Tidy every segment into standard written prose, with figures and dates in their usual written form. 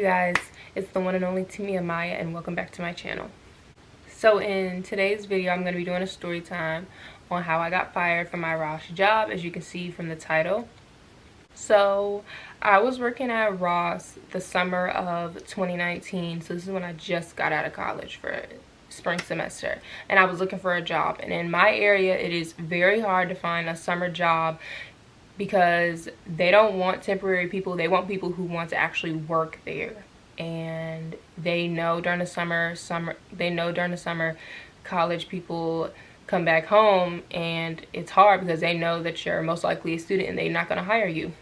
guys, it's the one and only Timmy Amaya, and welcome back to my channel. So in today's video, I'm going to be doing a story time on how I got fired from my Ross job, as you can see from the title. So I was working at Ross the summer of 2019, so this is when I just got out of college for spring semester, and I was looking for a job. And in my area, it is very hard to find a summer job because they don't want temporary people. They want people who want to actually work there. And they know during the summer college people come back home, and it's hard because they know that you're most likely a student and they're not going to hire you.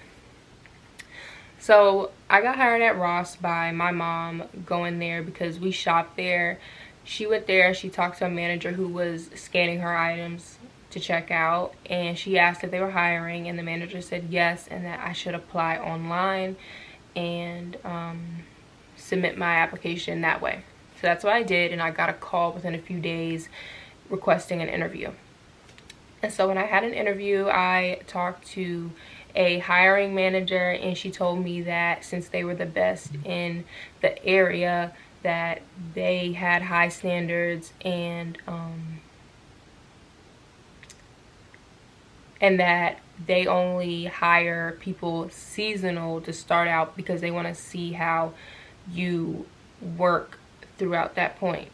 So I got hired at Ross by my mom going there because we shopped there. She went there, she talked to a manager who was scanning her items to check out, and she asked if they were hiring, and the manager said yes, and that I should apply online and submit my application that way. So that's what I did, and I got a call within a few days requesting an interview. And so when I had an interview, I talked to a hiring manager, and she told me that since they were the best in the area, that they had high standards, and that they only hire people seasonal to start out because they want to see how you work throughout that point.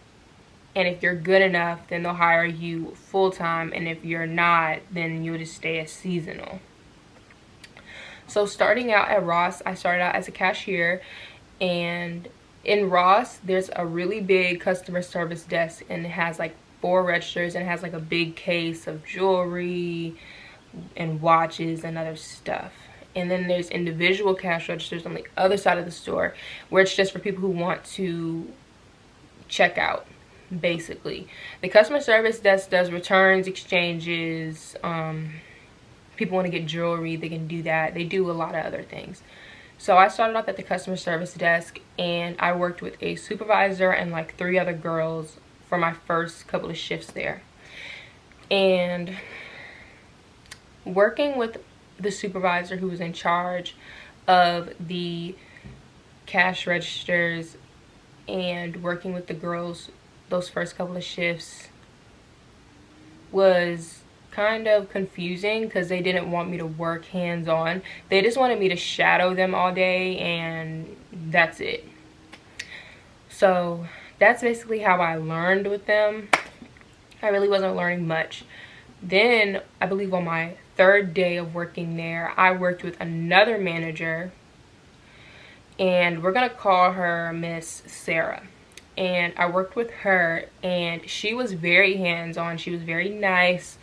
And if you're good enough, then they'll hire you full-time, and if you're not, then you'll just stay as seasonal. So starting out at Ross, I started out as a cashier, and in Ross, there's a really big customer service desk, and it has like 4 registers, and it has like a big case of jewelry and watches and other stuff. And then there's individual cash registers on the other side of the store where it's just for people who want to check out, basically. The customer service desk does returns, exchanges. People want to get jewelry, they can do that. They do a lot of other things. So I started off at the customer service desk, and I worked with a supervisor and like 3 other girls for my first couple of shifts there. And working with the supervisor who was in charge of the cash registers and working with the girls those first couple of shifts was kind of confusing because they didn't want me to work hands-on. They just wanted me to shadow them all day, and that's it. So that's basically how I learned with them. I really wasn't learning much. Then I believe on my 3rd day of working there, I worked with another manager, and we're gonna call her Miss Sarah. And I worked with her, and she was very hands-on. She was very nice.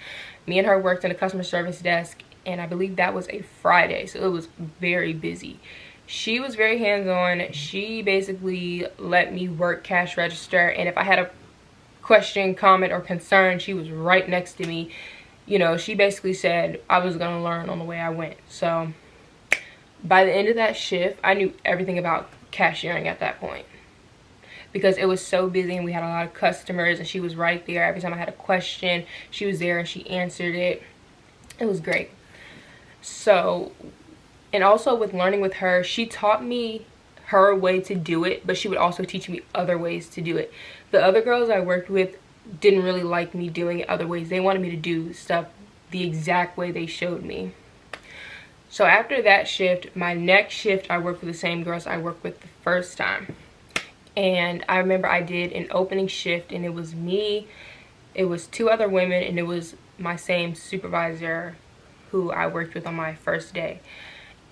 Me and her worked in the customer service desk, and I believe that was a Friday, so it was very busy. She was very hands-on. She basically let me work cash register, and if I had a question, comment, or concern, she was right next to me. You know, she basically said I was gonna learn on the way I went. So by the end of that shift, I knew everything about cashiering at that point because it was so busy and we had a lot of customers, and she was right there. Every time I had a question, she was there and she answered it. It was great. So, and also with learning with her, she taught me her way to do it, but she would also teach me other ways to do it. The other girls I worked with didn't really like me doing it other ways. They wanted me to do stuff the exact way they showed me. So after that shift, my next shift, I worked with the same girls I worked with the first time. And I remember I did an opening shift, and it was me, it was 2 other women, and it was my same supervisor who I worked with on my first day.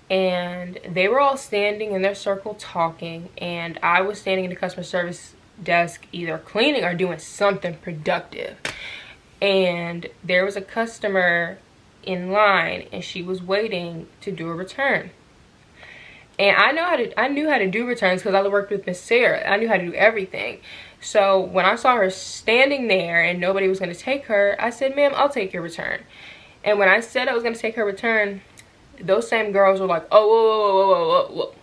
And they were all standing in their circle talking, and I was standing in the customer service desk either cleaning or doing something productive. And there was a customer in line, and she was waiting to do a return. And I knew how to do returns because I worked with Miss Sarah. I knew how to do everything. So when I saw her standing there and nobody was going to take her, I said, "Ma'am, I'll take your return." And when I said I was going to take her return, those same girls were like, "Oh, whoa, whoa, whoa, whoa,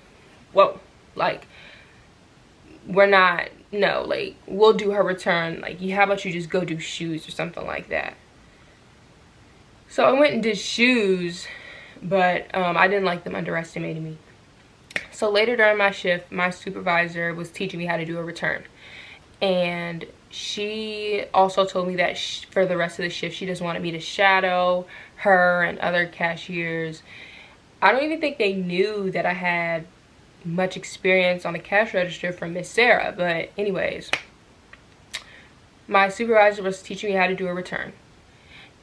whoa, whoa. Like, we're not, no, like, we'll do her return. Like, how about you just go do shoes or something like that?" So I went and did shoes, but I didn't like them underestimating me. So later during my shift, my supervisor was teaching me how to do a return. And she also told me that for the rest of the shift, she just wanted me to shadow her and other cashiers. I don't even think they knew that I had much experience on the cash register from Miss Sarah. But anyways, my supervisor was teaching me how to do a return.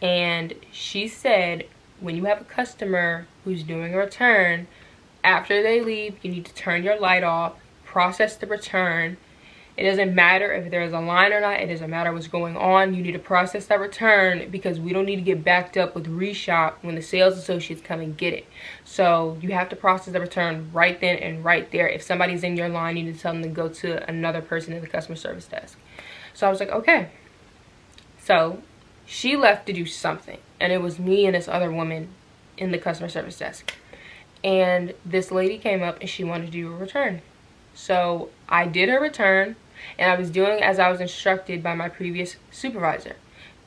And she said, when you have a customer who's doing a return, after they leave, you need to turn your light off, process the return. It doesn't matter if there's a line or not. It doesn't matter what's going on. You need to process that return because we don't need to get backed up with reshop when the sales associates come and get it. So you have to process the return right then and right there. If somebody's in your line, you need to tell them to go to another person in the customer service desk. So I was like, okay. So she left to do something, and it was me and this other woman in the customer service desk. And this lady came up and she wanted to do a return. So I did her return, and I was doing as I was instructed by my previous supervisor.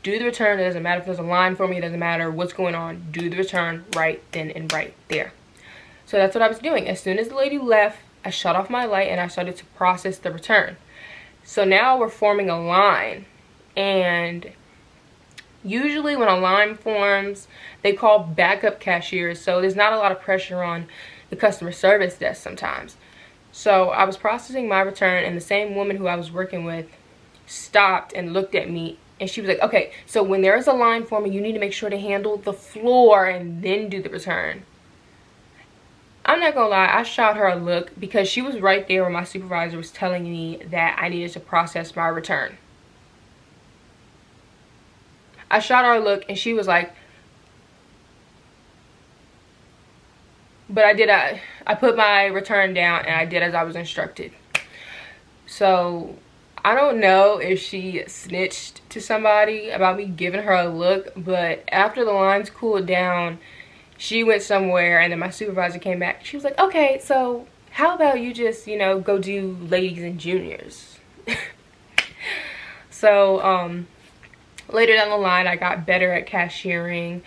Do the return. It doesn't matter if there's a line for me. It doesn't matter what's going on. Do the return right then and right there. So that's what I was doing. As soon as the lady left, I shut off my light and I started to process the return. So now we're forming a line, and usually when a line forms, they call backup cashiers, so there's not a lot of pressure on the customer service desk sometimes. So I was processing my return, and the same woman who I was working with stopped and looked at me, and she was like, okay, so when there is a line forming, you need to make sure to handle the floor and then do the return. I'm not gonna lie, I shot her a look because she was right there where my supervisor was telling me that I needed to process my return. I shot her a look and she was like, but I put my return down and I did as I was instructed. So I don't know if she snitched to somebody about me giving her a look, but after the lines cooled down, she went somewhere, and then my supervisor came back. She was like, okay, so how about you just, you know, go do ladies and juniors? So later down the line, I got better at cashiering.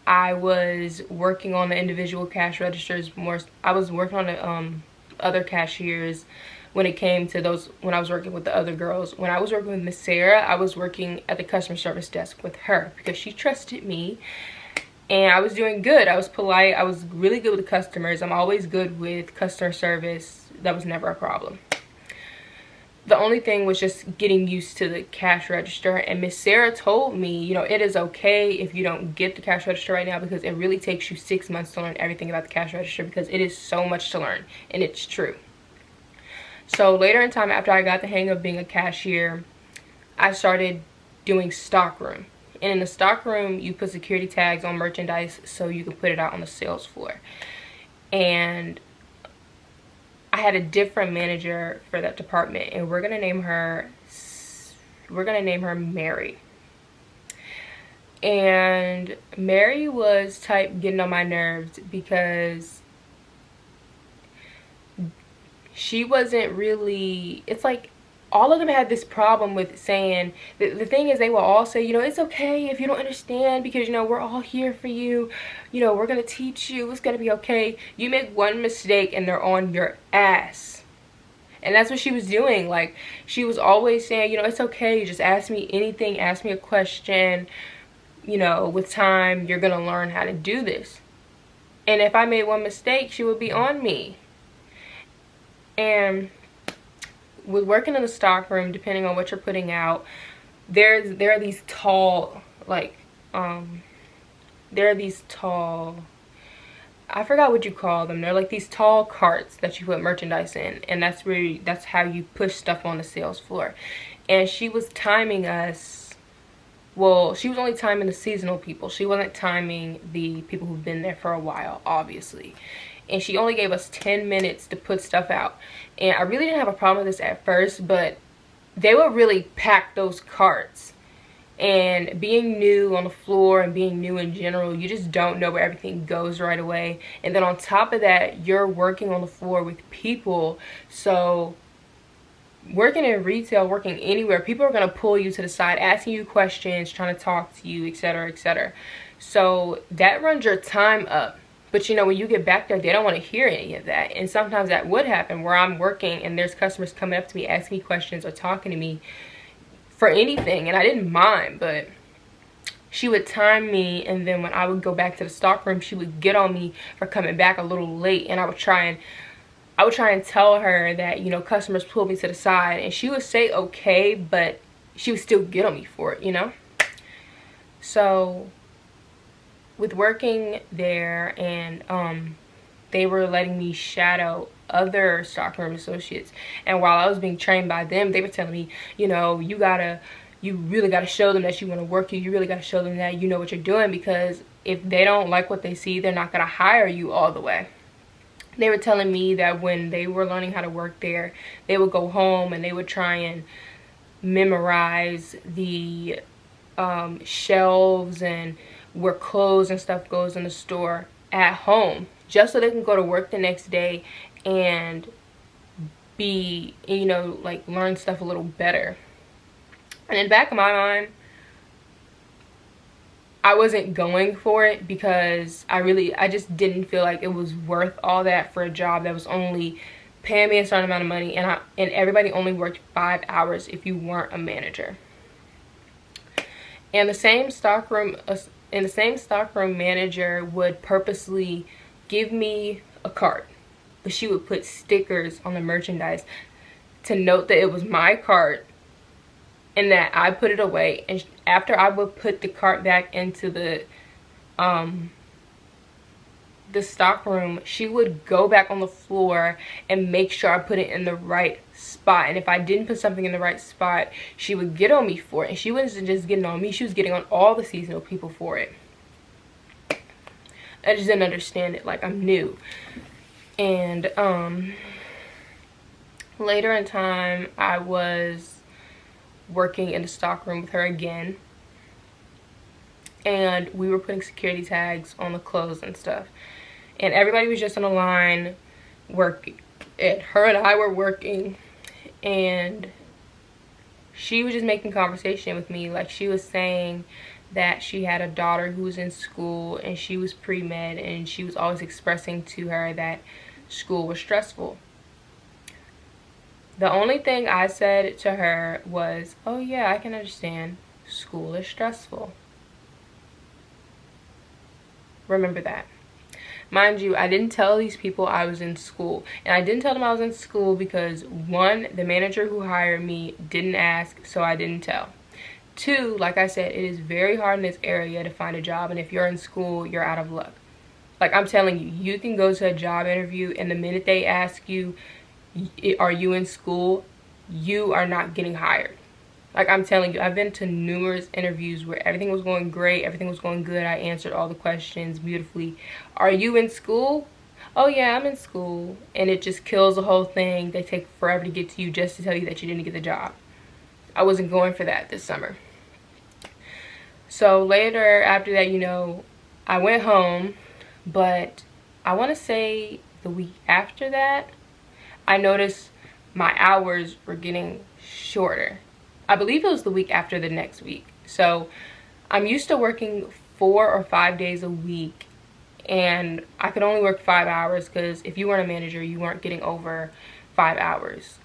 I was working on the individual cash registers more. I was working on the other cashiers when it came to those, when I was working with the other girls. When I was working with Miss Sarah, I was working at the customer service desk with her because she trusted me, and I was doing good. I was polite. I was really good with the customers. I'm always good with customer service. That was never a problem. The only thing was just getting used to the cash register, and Miss Sarah told me, you know, it is okay if you don't get the cash register right now because it really takes you 6 months to learn everything about the cash register because it is so much to learn, and it's true. So later in time, after I got the hang of being a cashier, I started doing stockroom. And in the stockroom, you put security tags on merchandise so you can put it out on the sales floor. And I had a different manager for that department, and we're gonna name her Mary. And Mary was type getting on my nerves because she wasn't really, it's like all of them had this problem with saying, the thing is, they will all say, you know, it's okay if you don't understand because, you know, we're all here for you. You know, we're going to teach you. It's going to be okay. You make one mistake and they're on your ass. And that's what she was doing. Like, she was always saying, you know, it's okay. Just ask me anything. Ask me a question. You know, with time, you're going to learn how to do this. And if I made one mistake, she would be on me. And with working in the stockroom, depending on what you're putting out, there are these tall, like, there are these tall, I forgot what you call them. They're like these tall carts that you put merchandise in, and that's how you push stuff on the sales floor. And she was timing us. Well, she was only timing the seasonal people. She wasn't timing the people who've been there for a while, obviously. And she only gave us 10 minutes to put stuff out. And I really didn't have a problem with this at first, but they would really pack those carts. And being new on the floor and being new in general, you just don't know where everything goes right away. And then on top of that, you're working on the floor with people. So working in retail, working anywhere, people are going to pull you to the side, asking you questions, trying to talk to you, etc., etc. So that runs your time up. But you know, when you get back there, they don't want to hear any of that. And sometimes that would happen where I'm working and there's customers coming up to me, asking me questions or talking to me for anything, and I didn't mind, but she would time me, and then when I would go back to the stockroom, she would get on me for coming back a little late, and I would try and tell her that, you know, customers pulled me to the side, and she would say okay, but she would still get on me for it, you know. So with working there, and they were letting me shadow other stockroom associates, and while I was being trained by them, they were telling me, you know, you really gotta show them that you want to work here. You really gotta show them that you know what you're doing, because if they don't like what they see, they're not gonna hire you all the way. They were telling me that when they were learning how to work there, they would go home and they would try and memorize the shelves and where clothes and stuff goes in the store at home, just so they can go to work the next day and be, you know, like learn stuff a little better. And in the back of my mind, I wasn't going for it because I just didn't feel like it was worth all that for a job that was only paying me a certain amount of money, and everybody only worked 5 hours if you weren't a manager. And the same stockroom manager would purposely give me a cart, but she would put stickers on the merchandise to note that it was my cart and that I put it away. And after I would put the cart back into the stockroom, she would go back on the floor and make sure I put it in the right spot. And if I didn't put something in the right spot, she would get on me for it. And she wasn't just getting on me, she was getting on all the seasonal people for it. I just didn't understand it. Like, I'm new. And later in time, I was working in the stockroom with her again, and we were putting security tags on the clothes and stuff, and everybody was just on a line working, and her and I were working, and she was just making conversation with me. Like, she was saying that she had a daughter who was in school and she was pre-med, and she was always expressing to her that school was stressful. The only thing I said to her was, oh yeah, I can understand. School is stressful. Remember that. Mind you, I didn't tell these people I was in school. And I didn't tell them I was in school because, one, the manager who hired me didn't ask, so I didn't tell. Two, like I said, it is very hard in this area to find a job. And if you're in school, you're out of luck. Like, I'm telling you, you can go to a job interview, and the minute they ask you, are you in school, you are not getting hired. Like, I'm telling you, I've been to numerous interviews where everything was going great, everything was going good, I answered all the questions beautifully. Are you in school? Oh yeah, I'm in school. And it just kills the whole thing. They take forever to get to you just to tell you that you didn't get the job. I wasn't going for that this summer. So later, after that, you know, I went home, but I want to say the week after that, I noticed my hours were getting shorter. I believe it was the week after the next week. So I'm used to working 4 or 5 days a week, and I could only work 5 hours because if you weren't a manager, you weren't getting over 5 hours.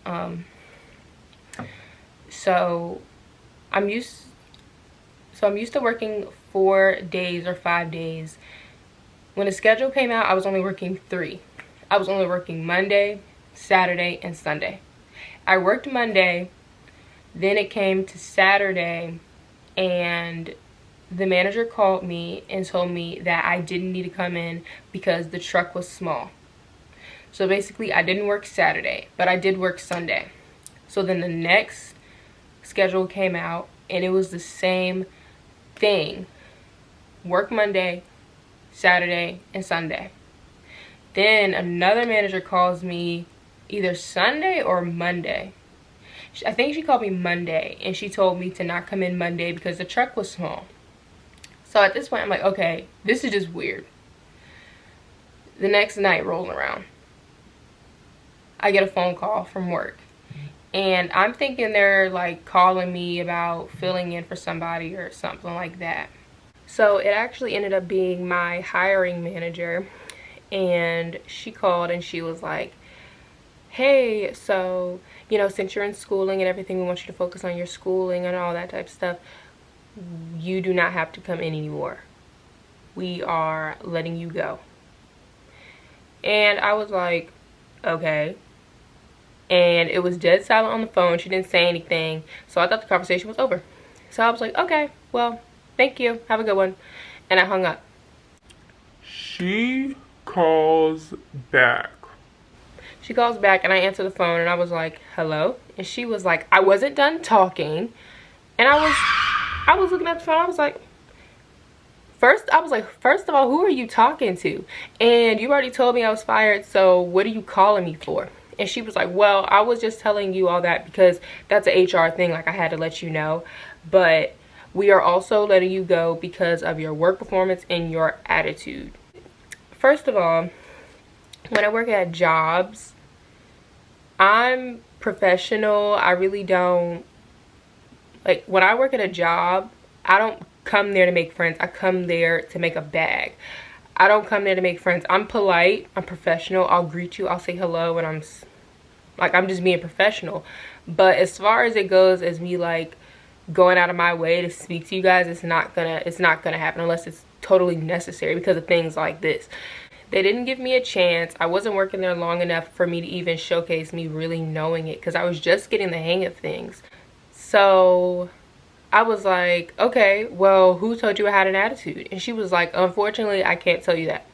So I'm used to working 4 days or 5 days. When the schedule came out, I was only working 3. I was only working Monday, Saturday, and Sunday. I worked Monday, then it came to Saturday, and the manager called me and told me that I didn't need to come in because the truck was small. So basically, I didn't work Saturday, but I did work Sunday. So then the next schedule came out, and it was the same thing. Work Monday, Saturday, and Sunday. Then another manager calls me either Sunday or Monday. I think she called me Monday, and she told me to not come in Monday because the truck was small. So at this point, I'm like, okay, this is just weird. The next night rolling around, I get a phone call from work, and I'm thinking they're like calling me about filling in for somebody or something like that. So it actually ended up being my hiring manager, and she called and she was like, hey, so, you know, since you're in schooling and everything, we want you to focus on your schooling and all that type of stuff. You do not have to come in anymore. We are letting you go. And I was like, okay. And it was dead silent on the phone. She didn't say anything. So I thought the conversation was over. So I was like, okay, well, thank you. Have a good one. And I hung up. She calls back. She calls back and I answer the phone and I was like, hello? And she was like, I wasn't done talking. And I was looking at the phone. I was like, first of all, who are you talking to? And you already told me I was fired, so what are you calling me for? And she was like, well, I was just telling you all that because that's an HR thing. Like, I had to let you know. But we are also letting you go because of your work performance and your attitude. First of all, when I work at jobs, I'm professional. I really don't, like, when I work at a job, I don't come there to make friends. I come there to make a bag. I don't come there to make friends. I'm polite. I'm professional. I'll greet you. I'll say hello, and I'm just being professional. But as far as it goes, as me like going out of my way to speak to you guys, it's not gonna happen unless it's totally necessary because of things like this. They didn't give me a chance. I wasn't working there long enough for me to even showcase me really knowing it because I was just getting the hang of things. So I was like, okay, well, who told you I had an attitude? And she was like, unfortunately, I can't tell you that.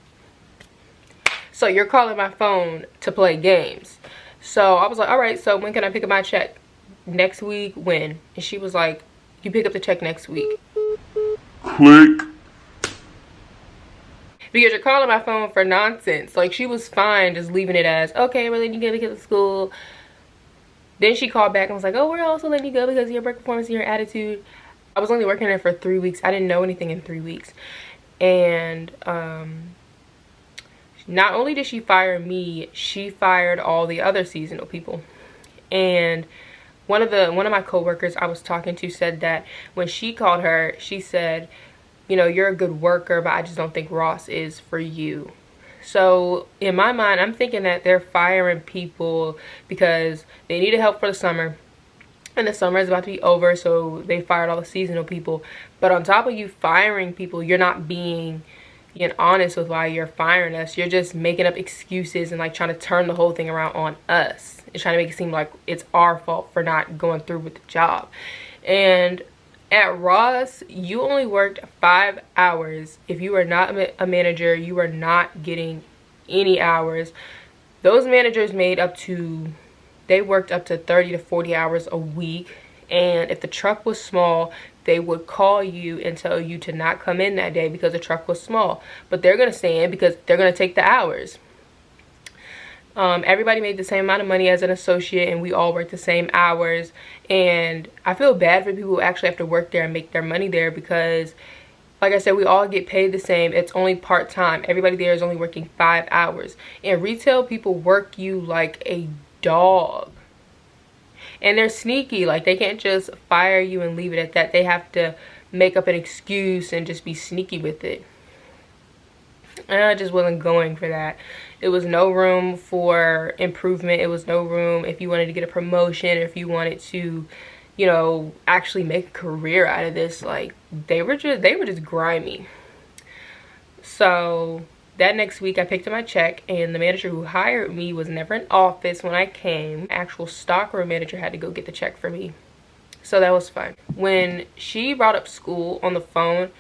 So you're calling my phone to play games. So I was like, all right, so when can I pick up my check? Next week? When? And she was like, you pick up the check next week. Click. Because you're calling my phone for nonsense. Like, she was fine just leaving it as, okay, we're letting you go because of school. Then she called back and was like, oh, we're also letting you go because of your work performance and your attitude. I was only working there for 3 weeks. I didn't know anything in 3 weeks. And not only did she fire me, she fired all the other seasonal people. And one of my coworkers I was talking to said that when she called her, she said, you know, you're a good worker, but I just don't think Ross is for you. So in my mind, I'm thinking that they're firing people because they needed help for the summer. And the summer is about to be over, so they fired all the seasonal people. But on top of you firing people, you're not being honest with why you're firing us. You're just making up excuses and like trying to turn the whole thing around on us. It's trying to make it seem like it's our fault for not going through with the job. And at Ross, you only worked 5 hours. If you are not a manager, you are not getting any hours. Those managers they worked up to 30 to 40 hours a week. And if the truck was small, they would call you and tell you to not come in that day because the truck was small. But they're going to stay in because they're going to take the hours. Everybody made the same amount of money as an associate, and we all worked the same hours. And I feel bad for people who actually have to work there and make their money there because, like I said, we all get paid the same. It's only part-time. Everybody there is only working 5 hours. And retail people work you like a dog. And they're sneaky. Like, they can't just fire you and leave it at that. They have to make up an excuse and just be sneaky with it. And I just wasn't going for that. It was no room for improvement. It was no room if you wanted to get a promotion, if you wanted to, you know, actually make a career out of this. Like, they were just grimy. So that next week I picked up my check, and the manager who hired me was never in office when I came. Actual stockroom manager had to go get the check for me. So that was fun. When she brought up school on the phone,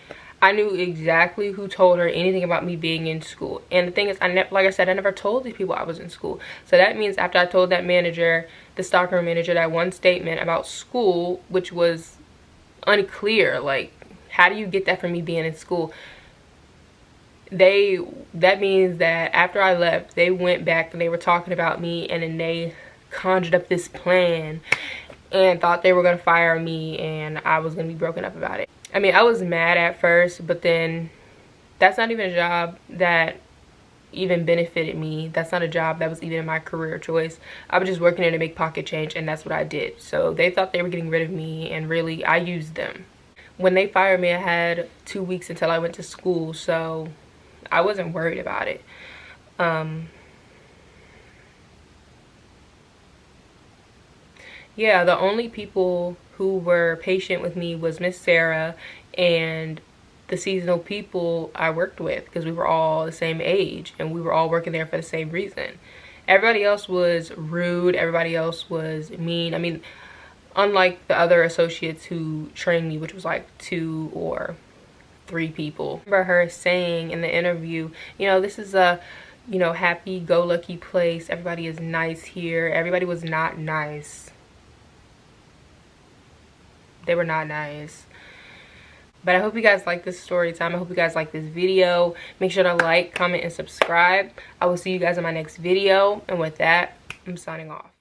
I knew exactly who told her anything about me being in school. And the thing is, like I said, I never told these people I was in school. So that means after I told that manager, the stockroom manager, that one statement about school, which was unclear, like, how do you get that from me being in school? That means that after I left, they went back and they were talking about me, and then they conjured up this plan and thought they were going to fire me, and I was going to be broken up about it. I mean, I was mad at first, but then that's not even a job that even benefited me. That's not a job that was even in my career choice. I was just working there to make pocket change, and that's what I did. So they thought they were getting rid of me, and really, I used them. When they fired me, I had 2 weeks until I went to school, so I wasn't worried about it. Yeah, the only people who were patient with me was Miss Sarah and the seasonal people I worked with, because we were all the same age and we were all working there for the same reason. Everybody else was rude. Everybody else was mean. I mean, unlike the other associates who trained me, which was like 2 or 3 people. I remember her saying in the interview, you know, this is a, you know, happy-go-lucky place. Everybody is nice here. Everybody was not nice. They were not nice. But I hope you guys like this story time. I hope you guys like this video. Make sure to like, comment, and subscribe. I will see you guys in my next video. And with that, I'm signing off.